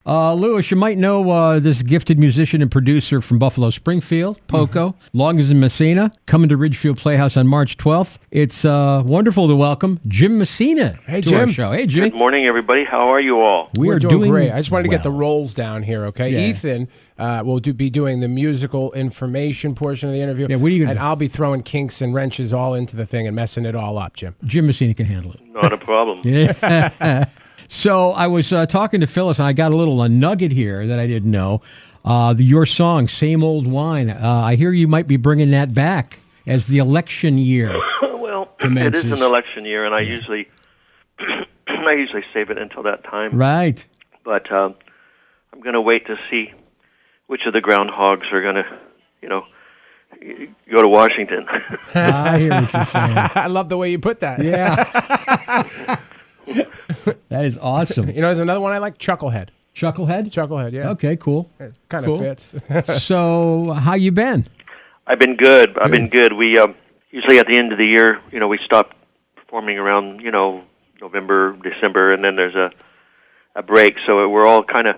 Lewis, you might know this gifted musician and producer from Buffalo Springfield, Poco. Long is in Messina, coming to Ridgefield Playhouse on March 12th. It's wonderful to welcome Jim Messina to our show. Hey, Jim. Good morning, everybody. How are you all? We're doing great. I just wanted to get the roles down here, okay? Yeah. Ethan will be doing the musical information portion of the interview. Yeah, what are you gonna and do? I'll be throwing kinks and wrenches all into the thing and messing it all up, Jim. Jim Messina can handle it. Not a problem. Yeah. So I was talking to Phyllis, and I got a little nugget here that I didn't know. Your song, Same Old Wine. I hear you might be bringing that back as the election year Well, commences. it is an election year, and I usually save it until that time. Right. But I'm going to wait to see which of the groundhogs are going to, go to Washington. I hear what you're saying. I love the way you put that. Yeah. That is awesome. There's another one I like, Chucklehead. Chucklehead? Chucklehead, yeah. Okay, cool. It kind of fits. So, how you been? I've been good. We usually at the end of the year, we stop performing around, November, December, and then there's a break. So we're all kind of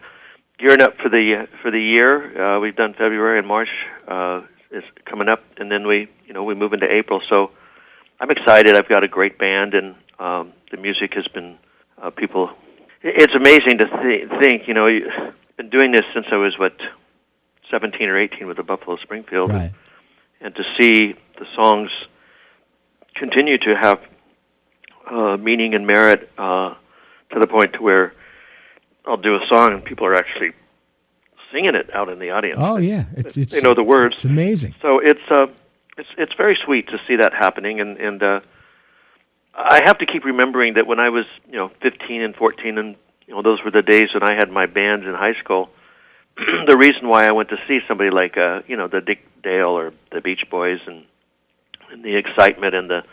gearing up for the year. We've done February and March is coming up, and then we move into April. So I'm excited. I've got a great band, and the music has been people. It's amazing to think. I've been doing this since I was 17 or 18 with the Buffalo Springfield, Right. and to see the songs continue to have meaning and merit to the point to where I'll do a song and people are actually singing it out in the audience. Oh, yeah. They know the words. It's amazing. So it's very sweet to see that happening, and I have to keep remembering that when I was 15 and 14, and those were the days when I had my bands in high school. The reason why I went to see somebody like the Dick Dale or the Beach Boys, and the excitement and the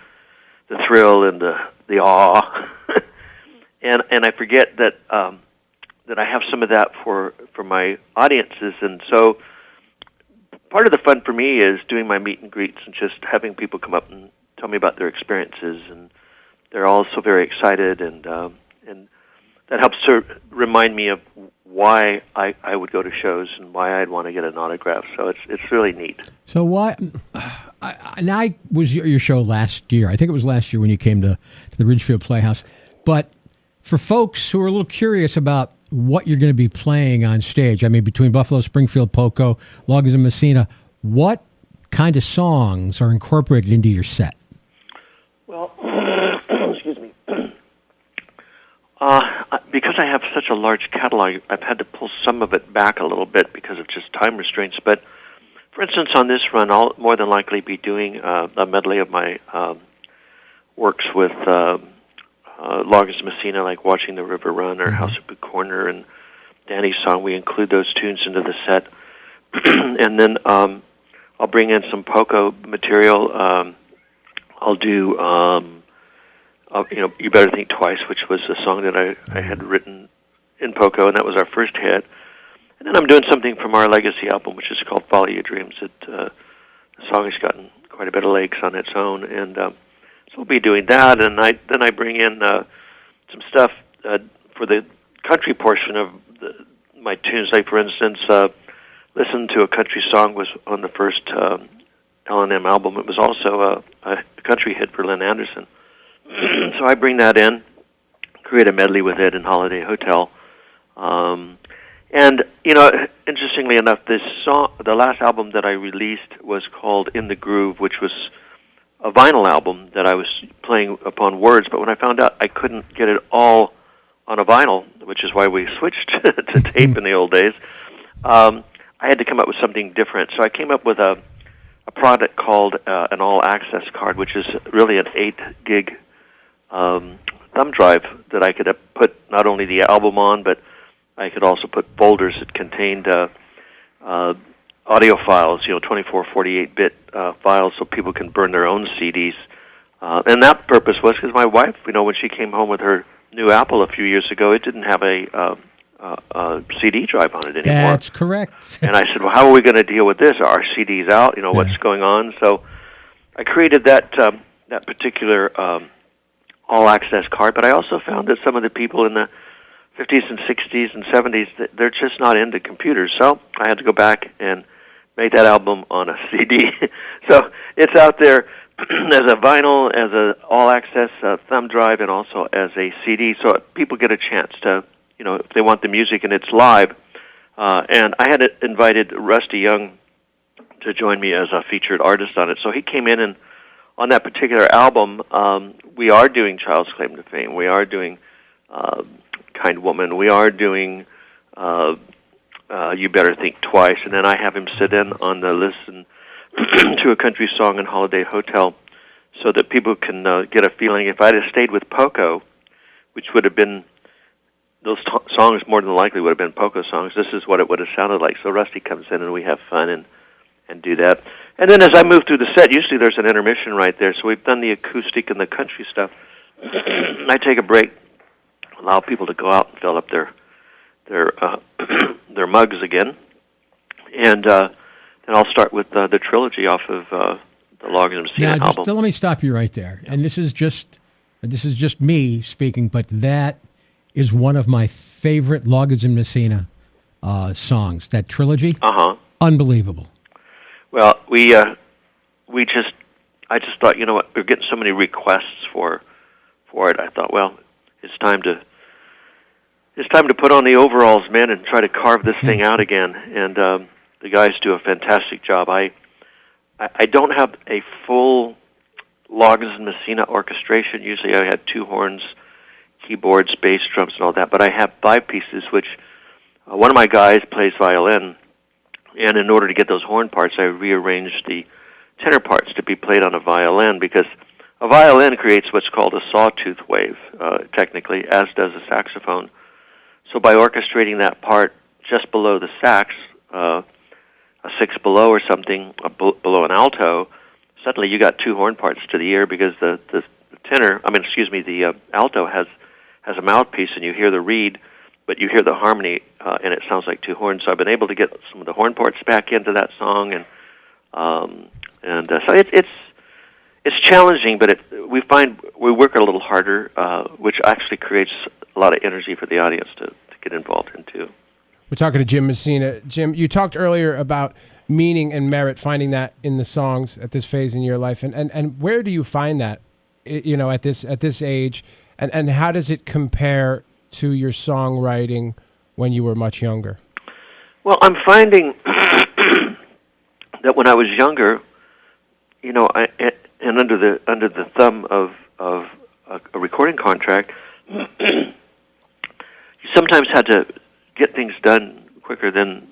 thrill and the awe, and I forget that I have some of that for my audiences, and so part of the fun for me is doing my meet and greets and just having people come up and tell me about their experiences, and they're all so very excited, and that helps to remind me of why I would go to shows and why I'd want to get an autograph. So it's really neat. So why? I was your show last year. I think it was last year when you came to the Ridgefield Playhouse. But for folks who are a little curious about what you're going to be playing on stage, I mean, between Buffalo Springfield, Poco, Loggins, and Messina, what kind of songs are incorporated into your set? Well, excuse me. Because I have such a large catalog, I've had to pull some of it back a little bit because of just time restraints. But, for instance, on this run, I'll more than likely be doing a medley of my works with Loggins Messina, like Watching the River Run or House of Blue Corner and Danny's song. We include those tunes into the set. And then I'll bring in some Poco material. I'll do... You Better Think Twice, which was a song that I had written in Poco, and that was our first hit. And then I'm doing something from our Legacy album, which is called Follow Your Dreams. The song has gotten quite a bit of legs on its own, and so we'll be doing that. And then I bring in some stuff for the country portion of my tunes. Like, for instance, Listen to a Country Song was on the first L&M album. It was also a country hit for Lynn Anderson. So I bring that in, create a medley with it in Holiday Hotel. And, interestingly enough, this song, the last album that I released was called In the Groove, which was a vinyl album that I was playing upon words. But when I found out I couldn't get it all on a vinyl, which is why we switched to tape in the old days, I had to come up with something different. So I came up with a product called an all-access card, which is really an 8-gig thumb drive that I could put not only the album on, but I could also put folders that contained audio files, 24, 48-bit files, so people can burn their own CDs. And that purpose was because my wife, when she came home with her new Apple a few years ago, it didn't have a CD drive on it anymore. That's correct. And I said, well, how are we going to deal with this? Are our CDs out? What's going on? So I created that particular all-access card, but I also found that some of the people in the 50s and 60s and 70s, they're just not into computers. So I had to go back and make that album on a CD. So it's out there as a vinyl, as a all-access thumb drive, and also as a CD. So people get a chance to, if they want the music and it's live. And I had invited Rusty Young to join me as a featured artist on it. So he came in, and on that particular album, we are doing Child's Claim to Fame. We are doing Kind Woman. We are doing You Better Think Twice. And then I have him sit in on the listen to a country song in Holiday Hotel so that people can get a feeling. If I'd have stayed with Poco, which would have been, those songs more than likely would have been Poco songs, this is what it would have sounded like. So Rusty comes in and we have fun and do that. And then as I move through the set, usually there's an intermission right there. So we've done the acoustic and the country stuff. I take a break, allow people to go out and fill up their mugs again. And then I'll start with the trilogy off of the Loggins and Messina album. Let me stop you right there. And this is just me speaking, but that is one of my favorite Loggins and Messina songs. That trilogy, unbelievable. Well, I just thought, you know what, we're getting so many requests for it. I thought, well, it's time to put on the overalls, man, and try to carve this thing out again. And the guys do a fantastic job. I don't have a full Loggins and Messina orchestration. Usually I had two horns, keyboards, bass, drums, and all that. But I have 5 pieces, which one of my guys plays violin. And in order to get those horn parts, I rearranged the tenor parts to be played on a violin, because a violin creates what's called a sawtooth wave, technically, as does a saxophone. So by orchestrating that part just below the sax, a 6 below or something, below an alto, suddenly you got 2 horn parts to the ear, because the alto has a mouthpiece, and you hear the reed, but you hear the harmony, and it sounds like 2 horns. So I've been able to get some of the horn parts back into that song, and so it's challenging, but we find we work a little harder, which actually creates a lot of energy for the audience to get involved in too. We're talking to Jim Messina. Jim, you talked earlier about meaning and merit, finding that in the songs at this phase in your life, and where do you find that, at this age, and how does it compare to your songwriting when you were much younger? Well, I'm finding that when I was younger, and under the thumb of a recording contract, you sometimes had to get things done quicker than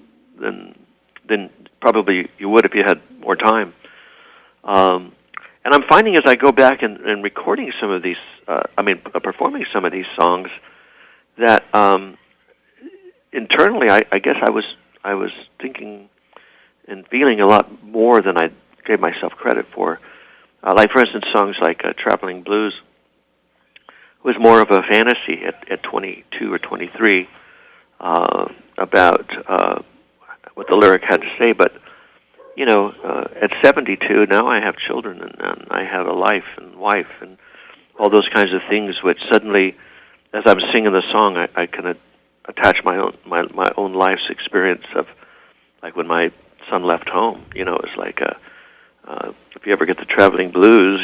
probably you would if you had more time. And I'm finding as I go back and recording some of these, performing some of these songs, that internally, I guess I was thinking and feeling a lot more than I gave myself credit for. Like, for instance, songs like Traveling Blues was more of a fantasy at 22 or 23 about what the lyric had to say. But, at 72, now I have children, and I have a life and wife and all those kinds of things, which suddenly, as I'm singing the song, I can attach my own life's experience of, like, when my son left home. It's like if you ever get the Traveling Blues,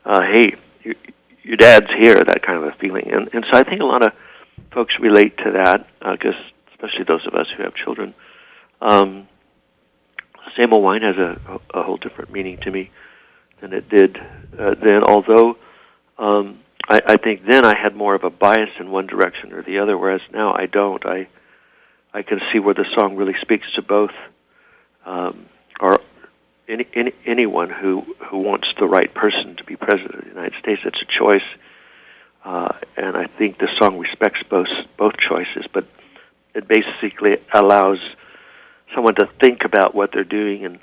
hey, your dad's here, that kind of a feeling. And so I think a lot of folks relate to that, because especially those of us who have children. Same Old Wine has a whole different meaning to me than it did then, although I think then I had more of a bias in one direction or the other, whereas now I don't. I can see where the song really speaks to both, or anyone who wants the right person to be president of the United States. It's a choice, and I think the song respects both choices, but it basically allows someone to think about what they're doing and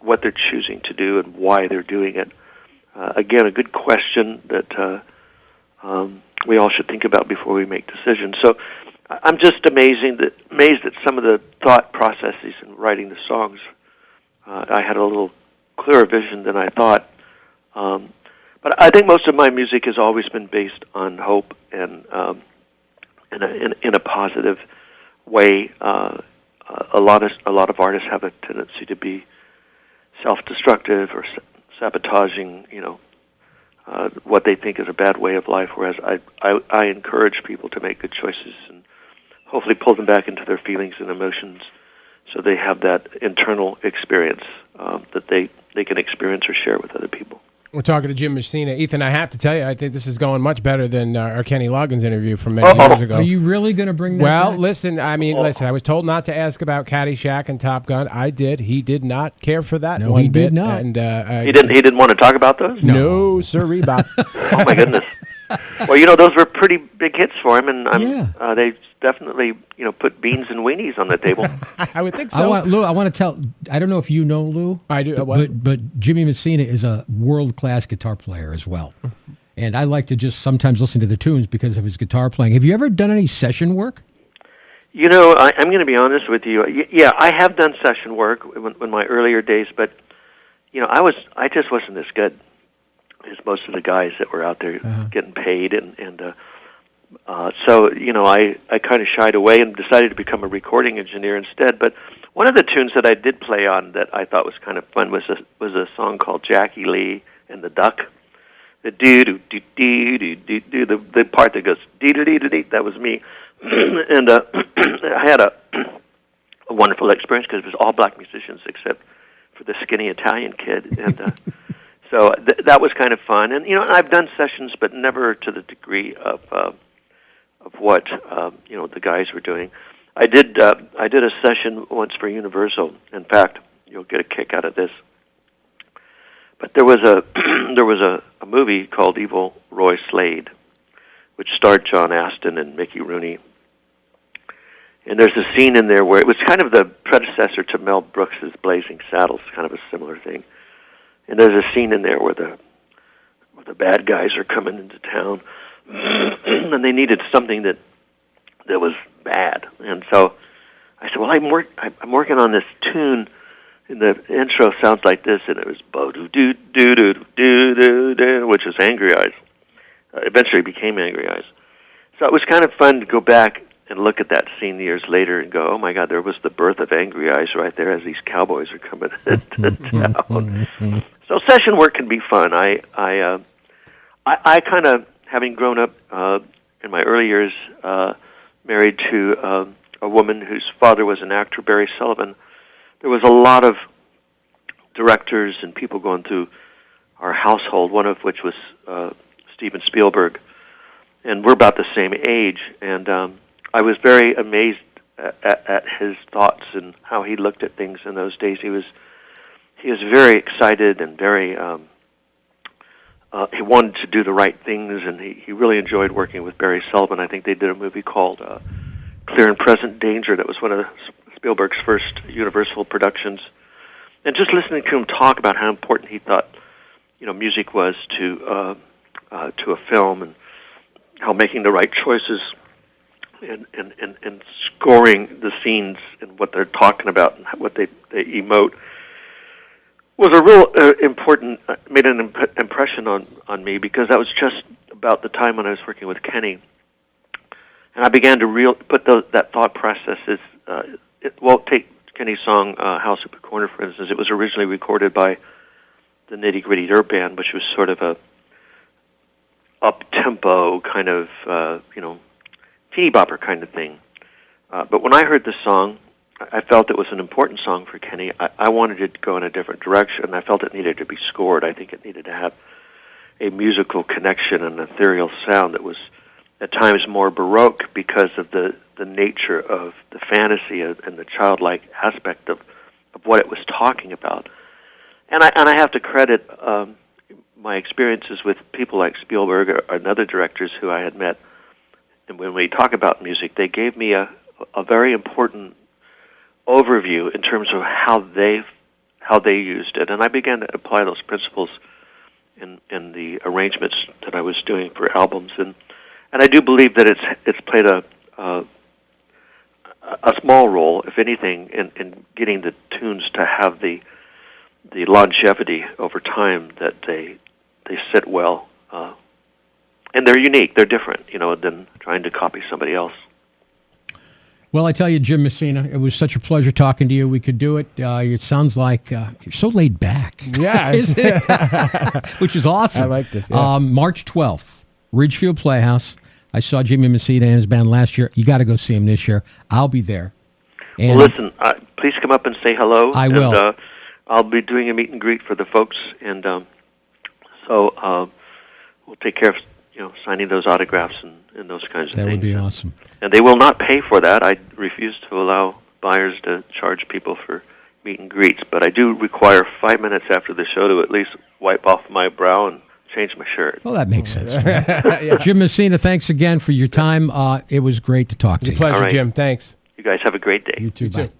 what they're choosing to do and why they're doing it. Again, a good question that we all should think about before we make decisions. So I'm just amazed at some of the thought processes in writing the songs. I had a little clearer vision than I thought. But I think most of my music has always been based on hope and in a positive way. A lot of artists have a tendency to be self-destructive or sabotaging, what they think is a bad way of life. Whereas I encourage people to make good choices and hopefully pull them back into their feelings and emotions, so they have that internal experience that they can experience or share with other people. We're talking to Jim Messina. Ethan, I have to tell you, I think this is going much better than our Kenny Loggins interview from many years ago. Are you really going to bring that Well, back? listen, I was told not to ask about Caddyshack and Top Gun. I did. He did not care for that No, one he bit. did not. And, He didn't want to talk about those? No, sirree, Bob. Oh, my goodness. Well, those were pretty big hits for him, and they definitely, put beans and weenies on the table. I would think so. Lou, I want to tell. I don't know if you know Lou. I do. But Jimmy Messina is a world-class guitar player as well, and I like to just sometimes listen to the tunes because of his guitar playing. Have you ever done any session work? I'm going to be honest with you. Yeah, I have done session work in my earlier days, but I just wasn't as good as most of the guys that were out there getting paid, so I kind of shied away and decided to become a recording engineer instead. But one of the tunes that I did play on that I thought was kind of fun was a song called Jackie Lee and the Duck. The the part that goes dee dee dee dee, that was me, and I had a wonderful experience because it was all black musicians except for the skinny Italian kid, and so that was kind of fun. And I've done sessions, but never to the degree of what the guys were doing. I did a session once for Universal. In fact, you'll get a kick out of this. But there was a movie called Evil Roy Slade, which starred John Astin and Mickey Rooney. And there's a scene in there where it was kind of the predecessor to Mel Brooks's Blazing Saddles, kind of a similar thing. And there's a scene in there where the bad guys are coming into town, and they needed something that was bad. And so I said, "Well, I'm working on this tune, and the intro sounds like this." And it was bo doo doo doo doo doo doo doo, which was Angry Eyes. Eventually became Angry Eyes. So it was kind of fun to go back and look at that scene years later and go, "Oh my God, there was the birth of Angry Eyes right there as these cowboys are coming into town." So session work can be fun. I kind of, having grown up in my early years, married to a woman whose father was an actor, Barry Sullivan. There was a lot of directors and people going through our household, one of which was Steven Spielberg, and we're about the same age. And I was very amazed at his thoughts and how he looked at things in those days. He was very excited and very he wanted to do the right things, and he really enjoyed working with Barry Sullivan. I think they did a movie called Clear and Present Danger that was one of Spielberg's first Universal productions. And just listening to him talk about how important he thought music was to a film, and how making the right choices and scoring the scenes and what they're talking about and what they emote was a real important, made an impression on me, because that was just about the time when I was working with Kenny. And I began to put that thought process is, take Kenny's song, House at the Corner, for instance. It was originally recorded by the Nitty Gritty Dirt Band, which was sort of a up-tempo kind of, teeny bopper kind of thing. But when I heard the song, I felt it was an important song for Kenny. I wanted it to go in a different direction. I felt it needed to be scored. I think it needed to have a musical connection and an ethereal sound that was at times more baroque because of the nature of the fantasy and the childlike aspect of what it was talking about. And I have to credit my experiences with people like Spielberg and other directors who I had met. And when we talk about music, they gave me a very important overview in terms of how they used it, and I began to apply those principles in the arrangements that I was doing for albums, and I do believe that it's played a small role, if anything, in getting the tunes to have the longevity over time that they sit well and they're unique. They're different, than trying to copy somebody else. Well, I tell you, Jim Messina, it was such a pleasure talking to you. We could do it. It sounds like you're so laid back. Yeah. Which is awesome. I like this. Yeah. March 12th, Ridgefield Playhouse. I saw Jimmy Messina and his band last year. You got to go see him this year. I'll be there. And well, listen, please come up and say hello. I will. And, I'll be doing a meet and greet for the folks, and so we'll take care of signing those autographs and those kinds of things. That would be awesome. And they will not pay for that. I refuse to allow buyers to charge people for meet and greets, but I do require 5 minutes after the show to at least wipe off my brow and change my shirt. Well, that makes sense. Yeah. Jim Messina, thanks again for your time. It was great to talk to you. Pleasure, All right. Jim. Thanks. You guys have a great day. You too. Bye.